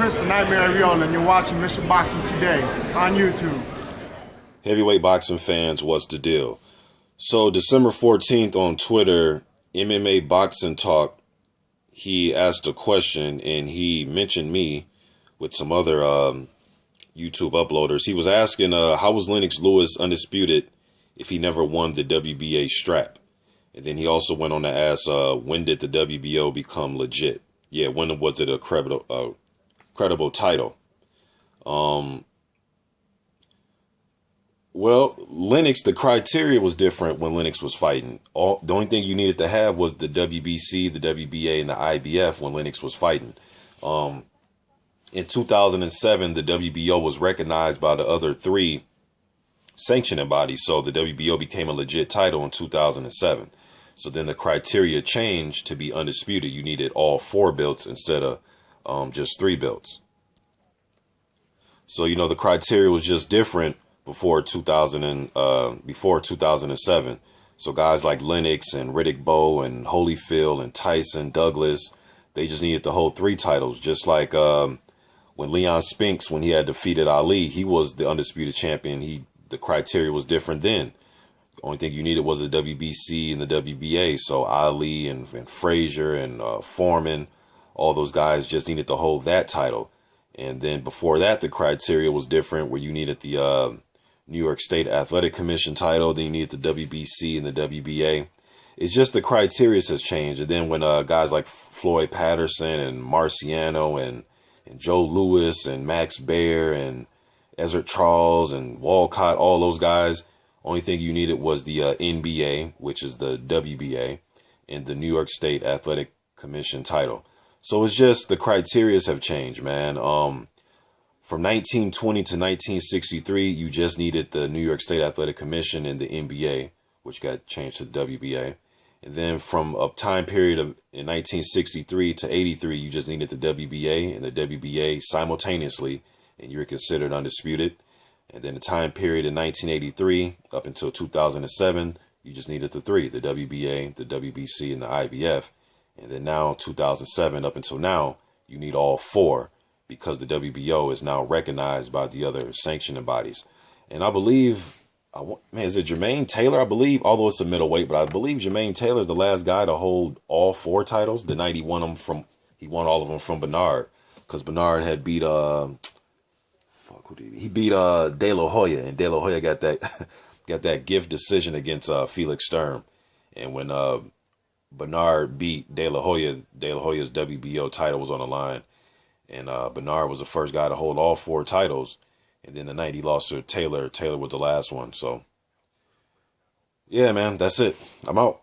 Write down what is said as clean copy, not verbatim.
Chris the Nightmare Ariola, and you're watching Mission Boxing Today on YouTube. Heavyweight boxing fans, what's the deal? So December 14th on Twitter, MMA Boxing Talk, he asked a question and he mentioned me with some other YouTube uploaders. He was asking, how was Lennox Lewis undisputed if he never won the WBA strap? And then he also went on to ask, when did the WBO become legit? Yeah, when was it a credible title? Well, Lennox, the criteria was different when Lennox was fighting. The only thing you needed to have was the WBC, the WBA, and the IBF when Lennox was fighting. In 2007, the WBO was recognized by the other three sanctioning bodies, so the WBO became a legit title in 2007. So then the criteria changed to be undisputed. You needed all 4 belts instead of just 3 belts. So, you know, the criteria was just different before 2007. So guys like Lennox and Riddick Bowe and Holyfield and Tyson, Douglas, they just needed to hold 3 titles. Just like when Leon Spinks, when he had defeated Ali, he was the undisputed champion. The criteria was different then. The only thing you needed was the WBC and the WBA. So Ali and Frazier and Foreman, all those guys just needed to hold that title. And then before that, the criteria was different, where you needed the New York State Athletic Commission title, then you needed the WBC and the WBA. It's just the criteria has changed. And then when guys like Floyd Patterson and Marciano and Joe Louis and Max Baer and Ezra Charles and Walcott, all those guys, only thing you needed was the NBA, which is the WBA, and the New York State Athletic Commission title. So it's just the criterias have changed, man. From 1920 to 1963, you just needed the New York State Athletic Commission and the NBA, which got changed to the WBA. And then from a time period in 1963 to 83, you just needed the WBA and the WBA simultaneously, and you were considered undisputed. And then the time period in 1983 up until 2007, you just needed the 3, the WBA, the WBC, and the IBF. And then now 2007 up until now, you need all 4, because the WBO is now recognized by the other sanctioning bodies. And I believe, is it Jermaine Taylor? I believe, although it's a middleweight, but I believe Jermaine Taylor is the last guy to hold all 4 titles. The night he won all of them from Bernard, because Bernard had beat he beat De La Hoya, and De La Hoya got that gift decision against Felix Sturm. And when Bernard beat De La Hoya's WBO title was on the line. And Bernard was the first guy to hold all 4 titles. And then the night he lost to Taylor was the last one. So, yeah, man, that's it. I'm out.